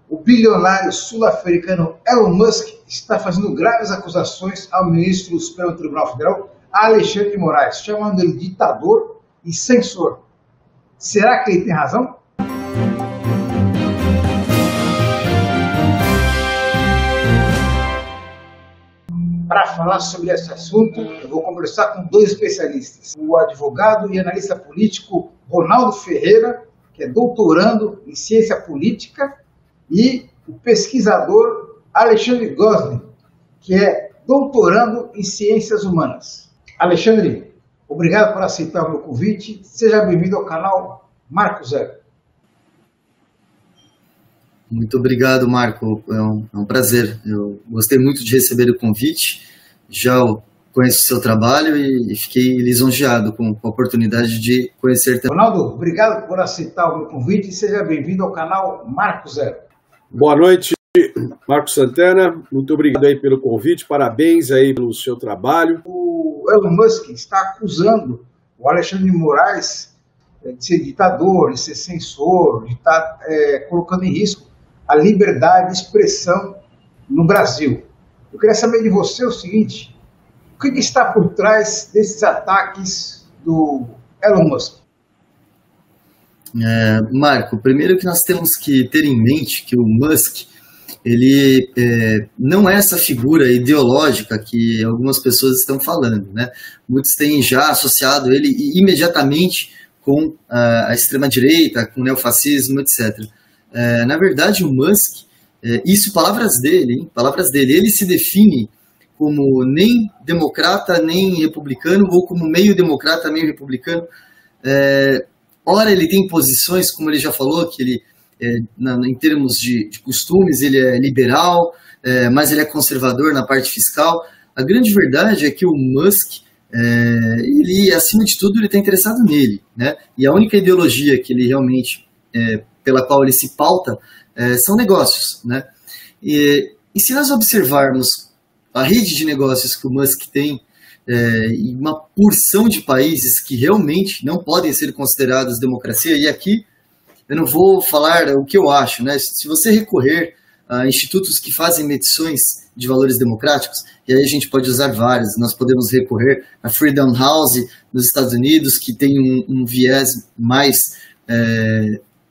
O bilionário sul-africano Elon Musk está fazendo graves acusações ao ministro do Supremo Tribunal Federal, Alexandre de Moraes, chamando ele de ditador e censor. Será que ele tem razão? Para falar sobre esse assunto, eu vou conversar com dois especialistas. O advogado e analista político Ronaldo Ferreira, que é doutorando em ciência política, e o pesquisador Alexandre Gosling, que é doutorando em ciências humanas. Alexandre, obrigado por aceitar o meu convite. Seja bem-vindo ao canal Marco Zero. Muito obrigado, Marco. É um prazer. Eu gostei muito de receber o convite. Já conheço o seu trabalho e fiquei lisonjeado com a oportunidade de conhecer também. Ronaldo, obrigado por aceitar o meu convite e seja bem-vindo ao canal Marco Zero. Boa noite, Marco Santana. Muito obrigado aí pelo convite. Parabéns aí pelo seu trabalho. O Elon Musk está acusando o Alexandre de Moraes de ser ditador, de ser censor, de estar colocando em risco a liberdade de expressão no Brasil. Eu queria saber de você o seguinte: o que está por trás desses ataques do Elon Musk? Marco, primeiro que nós temos que ter em mente que o Musk, ele não é essa figura ideológica que algumas pessoas estão falando, né? Muitos têm já associado ele imediatamente com a extrema-direita, com o neofascismo, etc. Na verdade, o Musk, isso palavras dele, hein? Palavras dele, ele se define como nem democrata, nem republicano, ou como meio democrata, meio republicano. Ora, ele tem posições, como ele já falou, que ele, em termos de costumes, ele é liberal, mas ele é conservador na parte fiscal. A grande verdade é que o Musk, ele, acima de tudo, ele está interessado nele, né? E a única ideologia que ele realmente, pela qual ele se pauta, são negócios, né? E se nós observarmos a rede de negócios que o Musk tem, em uma porção de países que realmente não podem ser considerados democracia, e aqui eu não vou falar o que eu acho, né? Se você recorrer a institutos que fazem medições de valores democráticos, e aí a gente pode usar vários, nós podemos recorrer a Freedom House nos Estados Unidos, que tem um viés mais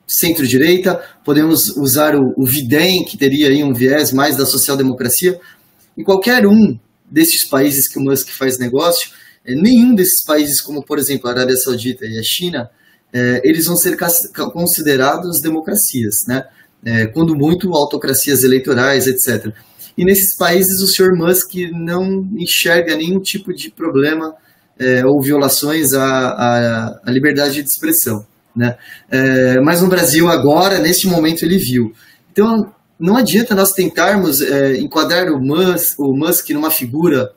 centro-direita, podemos usar o Videm, que teria aí um viés mais da social-democracia. Em qualquer um desses países que o Musk faz negócio, nenhum desses países, como por exemplo a Arábia Saudita e a China, eles vão ser considerados democracias, né? Quando muito autocracias eleitorais, etc. E nesses países o Sr. Musk não enxerga nenhum tipo de problema ou violações à liberdade de expressão, né? Mas no Brasil agora, neste momento, ele viu. Então não adianta nós tentarmos enquadrar o Musk numa figura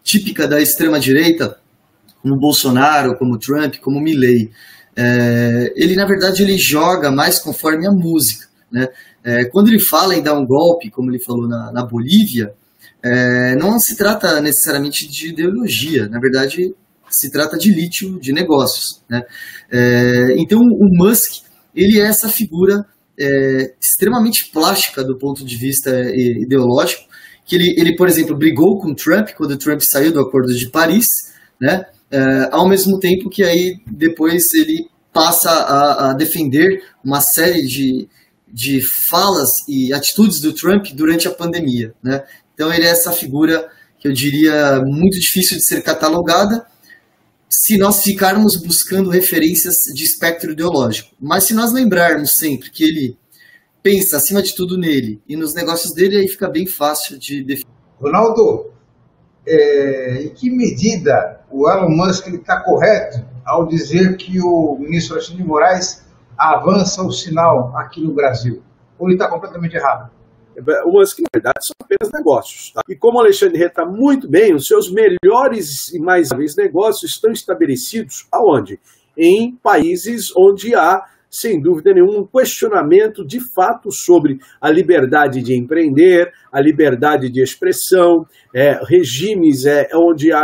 típica da extrema-direita, como Bolsonaro, como Trump, como Milley. Ele, na verdade, ele joga mais conforme a música, né? Quando ele fala em dar um golpe, como ele falou na Bolívia, não se trata necessariamente de ideologia, na verdade, se trata de lítio, de negócios, né? Então, o Musk, ele é essa figura extremamente plástica do ponto de vista ideológico, que ele, por exemplo, brigou com Trump quando o Trump saiu do Acordo de Paris, né? Ao mesmo tempo que aí depois ele passa a defender uma série de falas e atitudes do Trump durante a pandemia, né? Então ele é essa figura que eu diria muito difícil de ser catalogada se nós ficarmos buscando referências de espectro ideológico. Mas se nós lembrarmos sempre que ele pensa, acima de tudo, nele e nos negócios dele, aí fica bem fácil de definir. Ronaldo, em que medida o Elon Musk está correto ao dizer que o ministro Alexandre de Moraes avança o sinal aqui no Brasil? Ou ele está completamente errado? O Musk, na verdade, são apenas negócios, tá? E como o Alexandre está muito bem, os seus melhores e mais hábeis negócios estão estabelecidos aonde? Em países onde há, sem dúvida nenhuma, um questionamento de fato sobre a liberdade de empreender, a liberdade de expressão, regimes onde há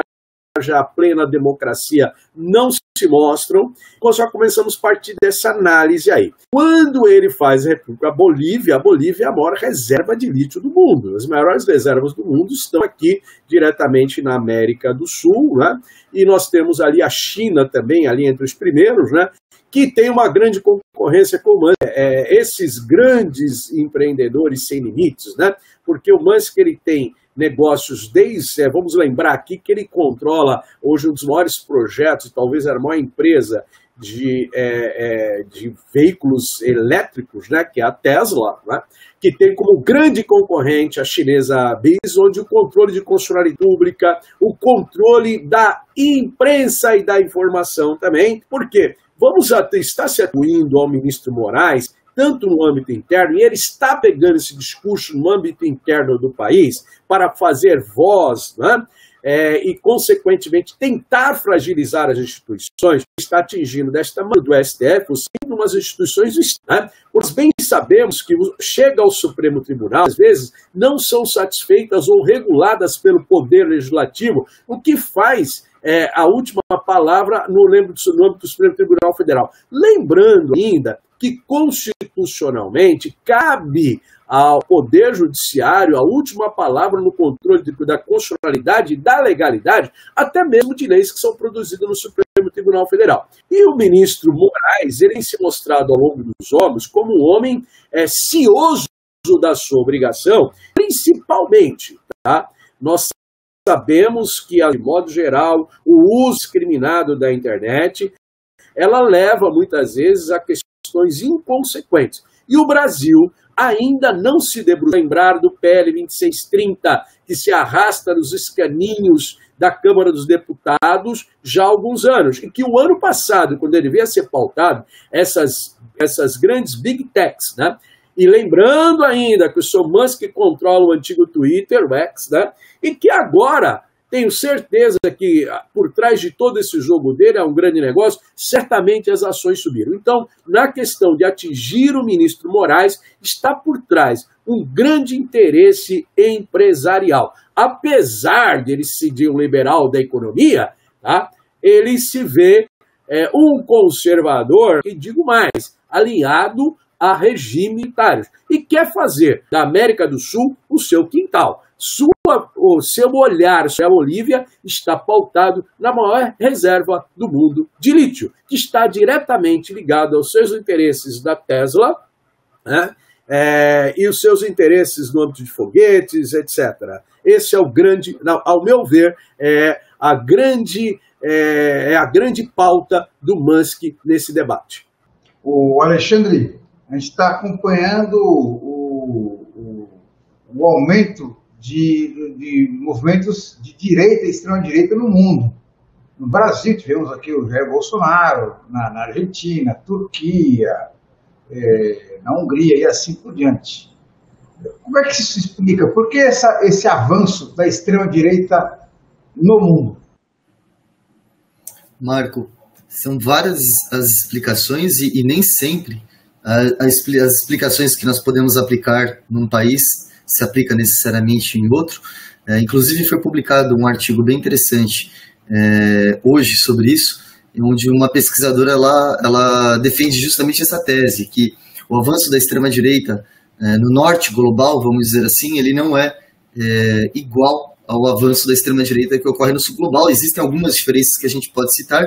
haja a plena democracia não se mostram. Nós já começamos a partir dessa análise aí. Quando ele faz a República, a Bolívia é a maior reserva de lítio do mundo. As maiores reservas do mundo estão aqui diretamente na América do Sul, né? E nós temos ali a China também, ali entre os primeiros, né? Que tem uma grande concorrência com o Musk, esses grandes empreendedores sem limites, né? Porque o Musk ele tem negócios desde, vamos lembrar aqui que ele controla hoje um dos maiores projetos, talvez a maior empresa de veículos elétricos, né? Que é a Tesla, né? Que tem como grande concorrente a chinesa BYD, onde o controle de constitucionalidade pública, o controle da imprensa e da informação também. Por quê? Está se atribuindo ao ministro Moraes, tanto no âmbito interno, e ele está pegando esse discurso no âmbito interno do país para fazer voz, né? E, consequentemente, tentar fragilizar as instituições, está atingindo desta maneira do STF, ou sempre umas instituições do Estado, né? Pois bem sabemos que chega ao Supremo Tribunal, às vezes, não são satisfeitas ou reguladas pelo Poder Legislativo, o que faz a última palavra no âmbito do Supremo Tribunal Federal. Lembrando ainda que, constitucionalmente, cabe ao Poder Judiciário a última palavra no controle da constitucionalidade e da legalidade, até mesmo de leis que são produzidas no Supremo Tribunal Federal. E o ministro Moraes, ele tem se mostrado ao longo dos anos como um homem cioso da sua obrigação, principalmente, tá? Nós sabemos que, de modo geral, o uso discriminado da internet, ela leva, muitas vezes, a questões inconsequentes. E o Brasil ainda não se debruçou. Lembrar do PL 2630, que se arrasta nos escaninhos da Câmara dos Deputados já há alguns anos. E que o ano passado, quando ele veio a ser pautado, essas grandes big techs, né? E lembrando ainda que o seu Musk controla o antigo Twitter, o X, né? E que agora, tenho certeza que por trás de todo esse jogo dele, é um grande negócio, certamente as ações subiram. Então, na questão de atingir o ministro Moraes, está por trás um grande interesse empresarial. Apesar de ele ser um liberal da economia, tá? Ele se vê um conservador, e digo mais, alinhado a regimes militares, e quer fazer da América do Sul o seu quintal. O seu olhar sobre a Bolívia está pautado na maior reserva do mundo de lítio, que está diretamente ligado aos seus interesses da Tesla, né? E os seus interesses no âmbito de foguetes, etc. Esse é o grande, ao meu ver, a grande pauta do Musk nesse debate. O Alexandre, a gente está acompanhando o aumento de movimentos de direita e extrema-direita no mundo. No Brasil, tivemos aqui o Jair Bolsonaro, na Argentina, Turquia, na Hungria e assim por diante. Como é que isso se explica? Por que esse avanço da extrema-direita no mundo? Marco, são várias as explicações e nem sempre as explicações que nós podemos aplicar num país se aplica necessariamente em outro. Inclusive foi publicado um artigo bem interessante hoje sobre isso, onde uma pesquisadora ela defende justamente essa tese, que o avanço da extrema-direita no norte global, vamos dizer assim, ele não é igual ao avanço da extrema-direita que ocorre no sul global. Existem algumas diferenças que a gente pode citar,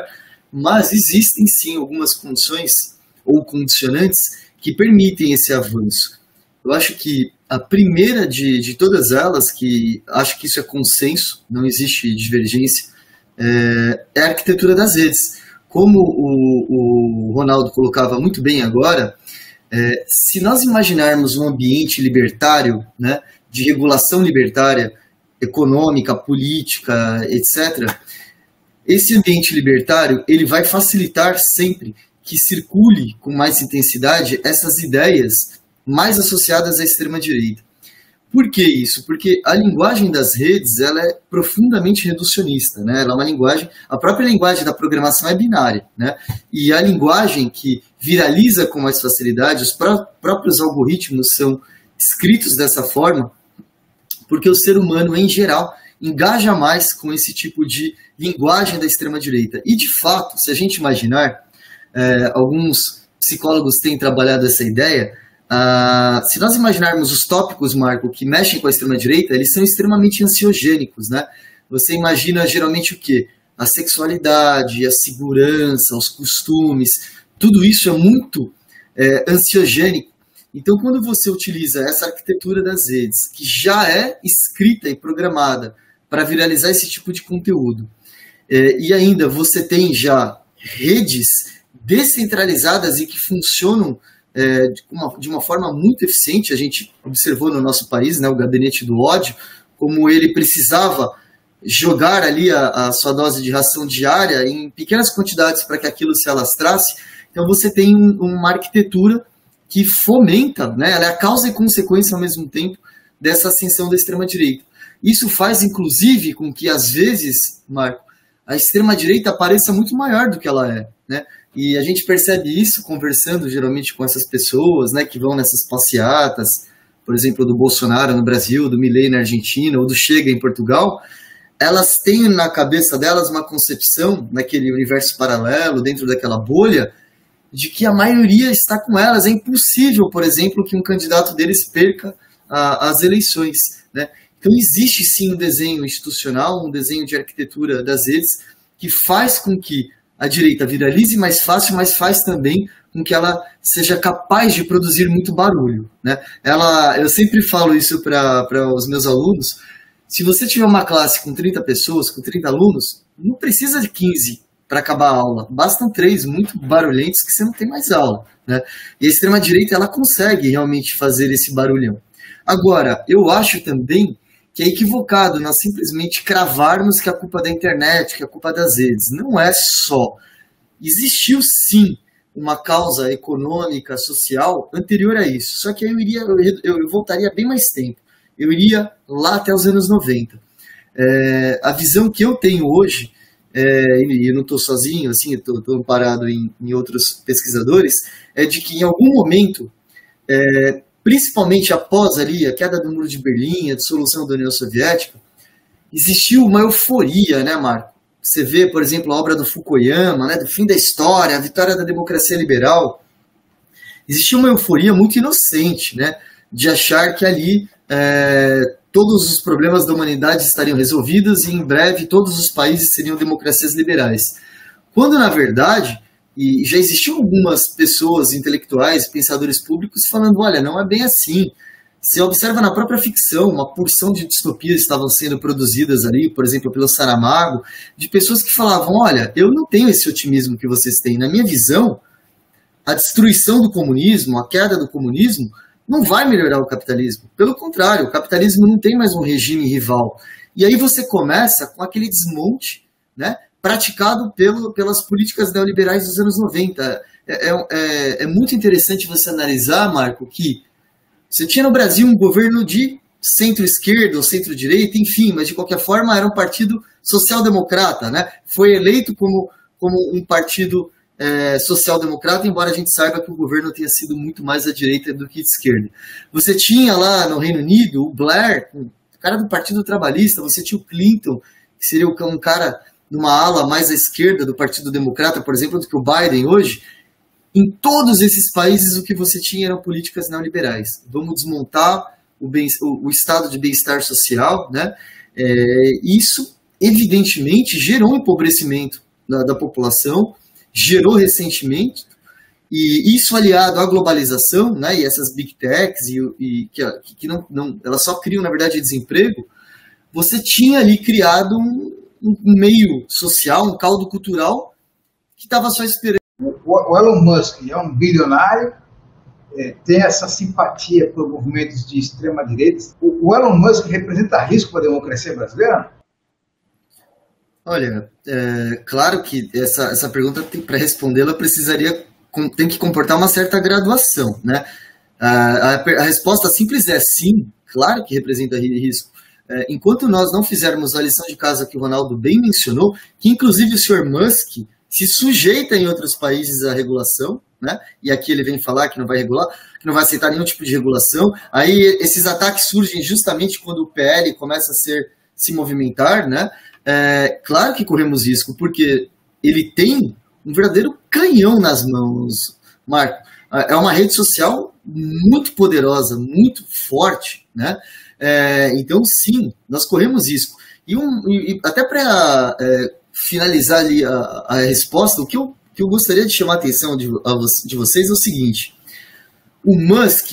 mas existem sim algumas condições ou condicionantes que permitem esse avanço. Eu acho que a primeira de todas elas, que acho que isso é consenso, não existe divergência, é a arquitetura das redes. Como o Ronaldo colocava muito bem agora, se nós imaginarmos um ambiente libertário, né, de regulação libertária, econômica, política, etc., esse ambiente libertário ele vai facilitar sempre que circule com mais intensidade essas ideias mais associadas à extrema-direita. Por que isso? Porque a linguagem das redes ela é profundamente reducionista, né? Ela é uma linguagem, a própria linguagem da programação é binária, né? E a linguagem que viraliza com mais facilidade, os próprios algoritmos são escritos dessa forma, porque o ser humano, em geral, engaja mais com esse tipo de linguagem da extrema-direita. E, de fato, se a gente imaginar, alguns psicólogos têm trabalhado essa ideia, se nós imaginarmos os tópicos, Marco, que mexem com a extrema-direita, eles são extremamente ansiogênicos, né? Você imagina geralmente o quê? A sexualidade, a segurança, os costumes, tudo isso é muito ansiogênico. Então, quando você utiliza essa arquitetura das redes, que já é escrita e programada para viralizar esse tipo de conteúdo, e ainda você tem já redes descentralizadas e que funcionam de uma forma muito eficiente, a gente observou no nosso país, né, o gabinete do ódio, como ele precisava jogar ali a sua dose de ração diária em pequenas quantidades para que aquilo se alastrasse. Então você tem uma arquitetura que fomenta, né, ela é a causa e consequência ao mesmo tempo dessa ascensão da extrema-direita. Isso faz, inclusive, com que, às vezes, Marco, a extrema-direita pareça muito maior do que ela é, né? E a gente percebe isso conversando, geralmente, com essas pessoas, né, que vão nessas passeatas, por exemplo, do Bolsonaro no Brasil, do Milei na Argentina, ou do Chega em Portugal. Elas têm na cabeça delas uma concepção, naquele universo paralelo, dentro daquela bolha, de que a maioria está com elas. É impossível, por exemplo, que um candidato deles perca as eleições, né? Então existe sim um desenho institucional, um desenho de arquitetura das redes, que faz com que a direita viralize mais fácil, mas faz também com que ela seja capaz de produzir muito barulho, né? Eu sempre falo isso para os meus alunos. Se você tiver uma classe com 30 pessoas, com 30 alunos, não precisa de 15 para acabar a aula. Bastam 3 muito barulhentos que você não tem mais aula, né? E a extrema-direita, ela consegue realmente fazer esse barulhão. Agora, eu acho também que é equivocado nós simplesmente cravarmos que a culpa é da internet, que a culpa é das redes. Não é só. Existiu, sim, uma causa econômica, social, anterior a isso. Só que eu voltaria bem mais tempo. Eu iria lá até os anos 90. A visão que eu tenho hoje, e eu não estou sozinho, assim, estou amparado em outros pesquisadores, é de que em algum momento, principalmente após ali a queda do Muro de Berlim, a dissolução da União Soviética, existiu uma euforia, né, Marco? Você vê, por exemplo, a obra do Fukuyama, né, do fim da história, a vitória da democracia liberal. Existia uma euforia muito inocente, né, de achar que ali todos os problemas da humanidade estariam resolvidos e em breve todos os países seriam democracias liberais. Quando, na verdade, e já existiam algumas pessoas intelectuais, pensadores públicos, falando, olha, não é bem assim. Você observa na própria ficção, uma porção de distopias estavam sendo produzidas ali, por exemplo, pelo Saramago, de pessoas que falavam, olha, eu não tenho esse otimismo que vocês têm. Na minha visão, a destruição do comunismo, a queda do comunismo, não vai melhorar o capitalismo. Pelo contrário, o capitalismo não tem mais um regime rival. E aí você começa com aquele desmonte, né, praticado pelas políticas neoliberais dos anos 90. É muito interessante você analisar, Marco, que você tinha no Brasil um governo de centro-esquerda ou centro-direita, enfim, mas de qualquer forma era um partido social-democrata, né? Foi eleito como um partido social-democrata, embora a gente saiba que o governo tenha sido muito mais à direita do que à esquerda. Você tinha lá no Reino Unido o Blair, o cara do Partido Trabalhista, você tinha o Clinton, que seria um cara numa ala mais à esquerda do Partido Democrata, por exemplo, do que o Biden hoje. Em todos esses países o que você tinha eram políticas neoliberais. Vamos desmontar o estado de bem-estar social, né? Isso, evidentemente, gerou um empobrecimento da população, gerou ressentimento, e isso aliado à globalização, né, e essas big techs, que elas só criam, na verdade, desemprego, você tinha ali criado um meio social, um caldo cultural, que estava só esperando. O Elon Musk é um bilionário, tem essa simpatia por movimentos de extrema-direita. O Elon Musk representa risco para a democracia brasileira? Olha, claro que essa pergunta, para respondê-la, tem que comportar uma certa graduação, né? A resposta simples é sim, claro que representa risco. Enquanto nós não fizermos a lição de casa que o Ronaldo bem mencionou, que inclusive o Sr. Musk se sujeita em outros países à regulação, né? E aqui ele vem falar que não vai regular, que não vai aceitar nenhum tipo de regulação. Aí esses ataques surgem justamente quando o PL começa a ser se movimentar, né? Claro que corremos risco, porque ele tem um verdadeiro canhão nas mãos, Marco. É uma rede social muito poderosa, muito forte, né? Então, sim, nós corremos risco. E até para finalizar ali a resposta, o que eu gostaria de chamar a atenção de vocês é o seguinte: o Musk,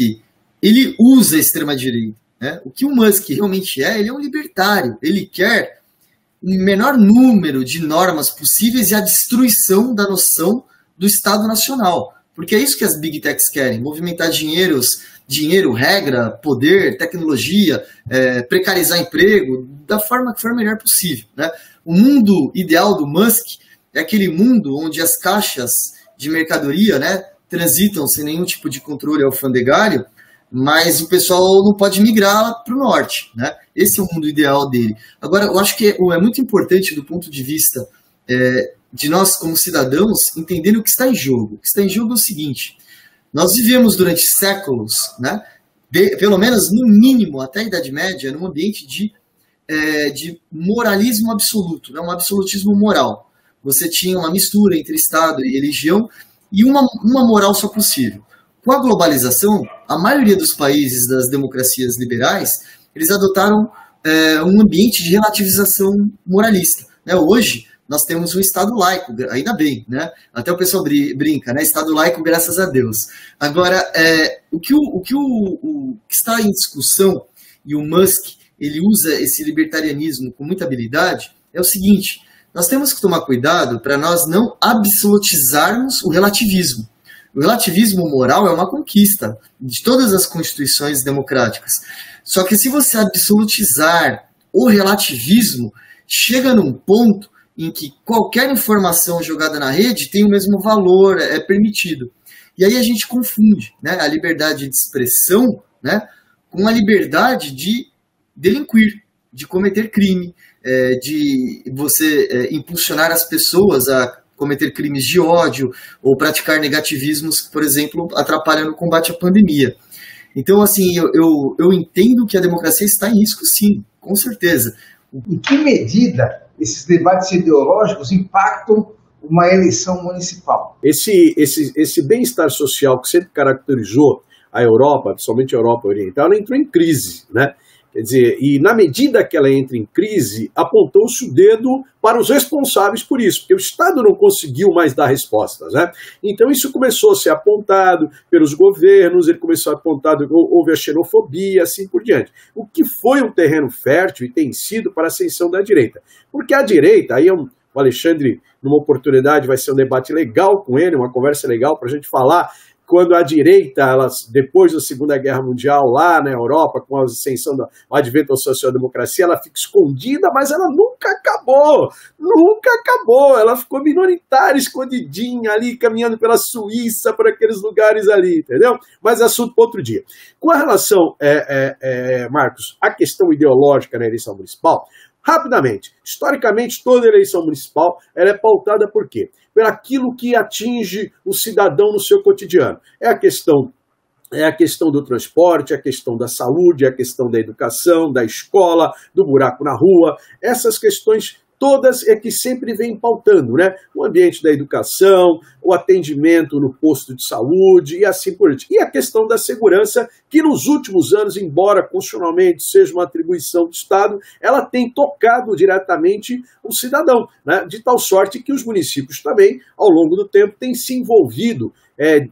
ele usa a extrema-direita, né? O que o Musk realmente ele é um libertário, ele quer o menor número de normas possíveis e a destruição da noção do Estado Nacional. Porque é isso que as Big Techs querem, movimentar dinheiro, regra, poder, tecnologia, precarizar emprego, da forma que for melhor possível, né? O mundo ideal do Musk é aquele mundo onde as caixas de mercadoria, né, transitam sem nenhum tipo de controle alfandegário, mas o pessoal não pode migrar para o norte, né? Esse é o mundo ideal dele. Agora, eu acho que é muito importante do ponto de vista de nós, como cidadãos, entenderem o que está em jogo. O que está em jogo é o seguinte: nós vivemos durante séculos, né, pelo menos no mínimo até a Idade Média, num ambiente de moralismo absoluto, né, um absolutismo moral. Você tinha uma mistura entre Estado e religião e uma moral só possível. Com a globalização, a maioria dos países das democracias liberais, eles adotaram um ambiente de relativização moralista, né? Hoje, nós temos um Estado laico, ainda bem, né? Até o pessoal brinca, né? Estado laico, graças a Deus. Agora, o que está em discussão, e o Musk ele usa esse libertarianismo com muita habilidade, é o seguinte: nós temos que tomar cuidado para nós não absolutizarmos o relativismo. O relativismo moral é uma conquista de todas as constituições democráticas. Só que se você absolutizar o relativismo, chega num ponto em que qualquer informação jogada na rede tem o mesmo valor, é permitido. E aí a gente confunde, né, a liberdade de expressão, né, com a liberdade de delinquir, de cometer crime, de você impulsionar as pessoas a cometer crimes de ódio ou praticar negativismos que, por exemplo, atrapalham no combate à pandemia. Então, assim, eu entendo que a democracia está em risco, sim, com certeza. Em que medida esses debates ideológicos impactam uma eleição municipal? Esse bem-estar social que sempre caracterizou a Europa, principalmente a Europa Oriental, ela entrou em crise, né? Quer dizer, e na medida que ela entra em crise, apontou-se o dedo para os responsáveis por isso, porque o Estado não conseguiu mais dar respostas, né? Então isso começou a ser apontado pelos governos, ele começou a apontar, houve a xenofobia, assim por diante. O que foi um terreno fértil e tem sido para a ascensão da direita. Porque a direita, aí o Alexandre, numa oportunidade, vai ser um debate legal com ele, uma conversa legal para a gente falar. Quando a direita, depois da Segunda Guerra Mundial, lá na Europa, com a ascensão do advento da social-democracia, ela fica escondida, mas ela nunca acabou, ela ficou minoritária, escondidinha ali, caminhando pela Suíça, por aqueles lugares ali, entendeu? Mas é assunto para outro dia. Com a relação, Marcos, à questão ideológica na eleição municipal, rapidamente, historicamente, toda eleição municipal ela é pautada por quê? Por aquilo que atinge o cidadão no seu cotidiano. É a questão do transporte, a questão da saúde, a questão da educação, da escola, do buraco na rua. Essas questões todas é que sempre vem pautando, né? O ambiente da educação, o atendimento no posto de saúde e assim por diante. E a questão da segurança, que nos últimos anos, embora constitucionalmente seja uma atribuição do Estado, ela tem tocado diretamente o cidadão, né? De tal sorte que os municípios também, ao longo do tempo, têm se envolvido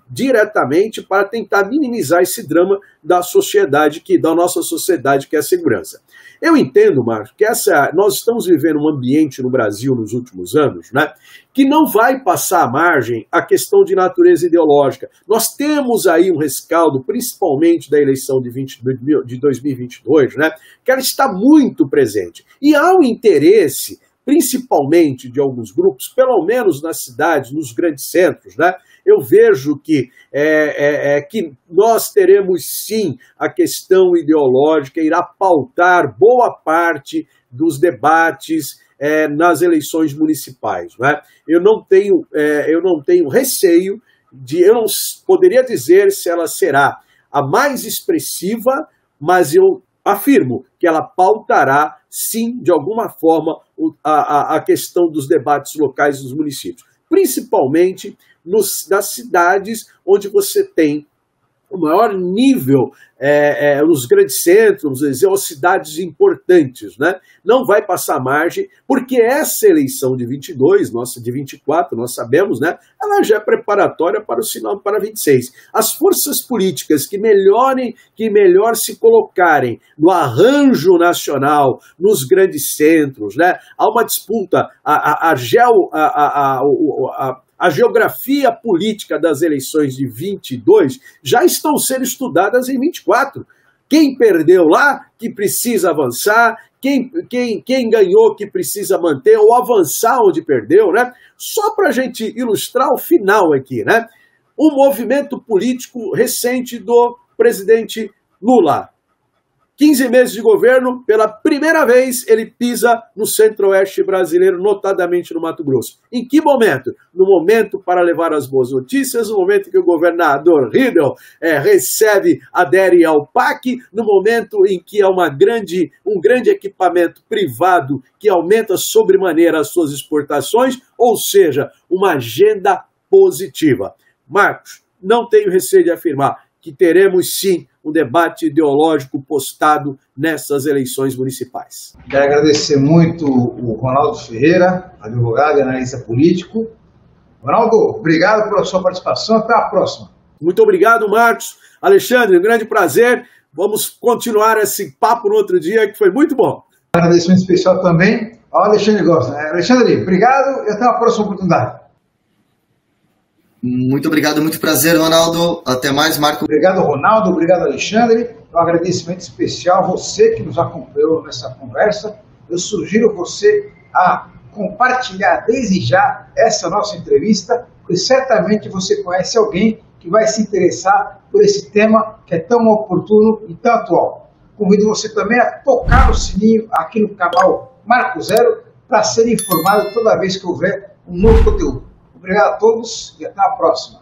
diretamente para tentar minimizar esse drama da sociedade, da nossa sociedade, que é a segurança. Eu entendo, Marcos, que nós estamos vivendo um ambiente no Brasil nos últimos anos, né, que não vai passar à margem a questão de natureza ideológica. Nós temos aí um rescaldo, principalmente da eleição de 2022, né, que ela está muito presente. E há um interesse, principalmente de alguns grupos, pelo menos nas cidades, nos grandes centros, né? Eu vejo que nós teremos sim a questão ideológica, irá pautar boa parte dos debates nas eleições municipais, né? Eu não tenho receio eu não poderia dizer se ela será a mais expressiva, mas eu afirmo que ela pautará, sim, de alguma forma, a questão dos debates locais dos municípios, principalmente nas cidades onde você tem o maior nível nos grandes centros, ou cidades importantes, né? Não vai passar margem, porque essa eleição de 22, nossa de 24, nós sabemos, né? Ela já é preparatória para o sinal para 26. As forças políticas que melhor se colocarem no arranjo nacional, nos grandes centros, né? Há uma disputa, a geografia política das eleições de 22 já estão sendo estudadas em 24. Quem perdeu lá, que precisa avançar, quem ganhou, que precisa manter, ou avançar onde perdeu, né? Só para a gente ilustrar o final aqui, né? Um movimento político recente do presidente Lula. 15 meses de governo, pela primeira vez ele pisa no centro-oeste brasileiro, notadamente no Mato Grosso. Em que momento? No momento para levar as boas notícias, no momento que o governador Riedel adere ao PAC, no momento em que há um grande equipamento privado que aumenta sobremaneira as suas exportações, ou seja, uma agenda positiva. Marcos, não tenho receio de afirmar que teremos sim um debate ideológico postado nessas eleições municipais. Quero agradecer muito o Ronaldo Ferreira, advogado e analista político. Ronaldo, obrigado pela sua participação. Até a próxima. Muito obrigado, Marcos. Alexandre, um grande prazer. Vamos continuar esse papo no outro dia, que foi muito bom. Agradecimento especial também ao Alexandre Costa. Alexandre, obrigado e até a próxima oportunidade. Muito obrigado, muito prazer, Ronaldo. Até mais, Marco. Obrigado, Ronaldo. Obrigado, Alexandre. Um agradecimento especial a você que nos acompanhou nessa conversa. Eu sugiro você a compartilhar desde já essa nossa entrevista, porque certamente você conhece alguém que vai se interessar por esse tema que é tão oportuno e tão atual. Convido você também a tocar o sininho aqui no canal Marco Zero para ser informado toda vez que houver um novo conteúdo. Obrigado a todos e até a próxima.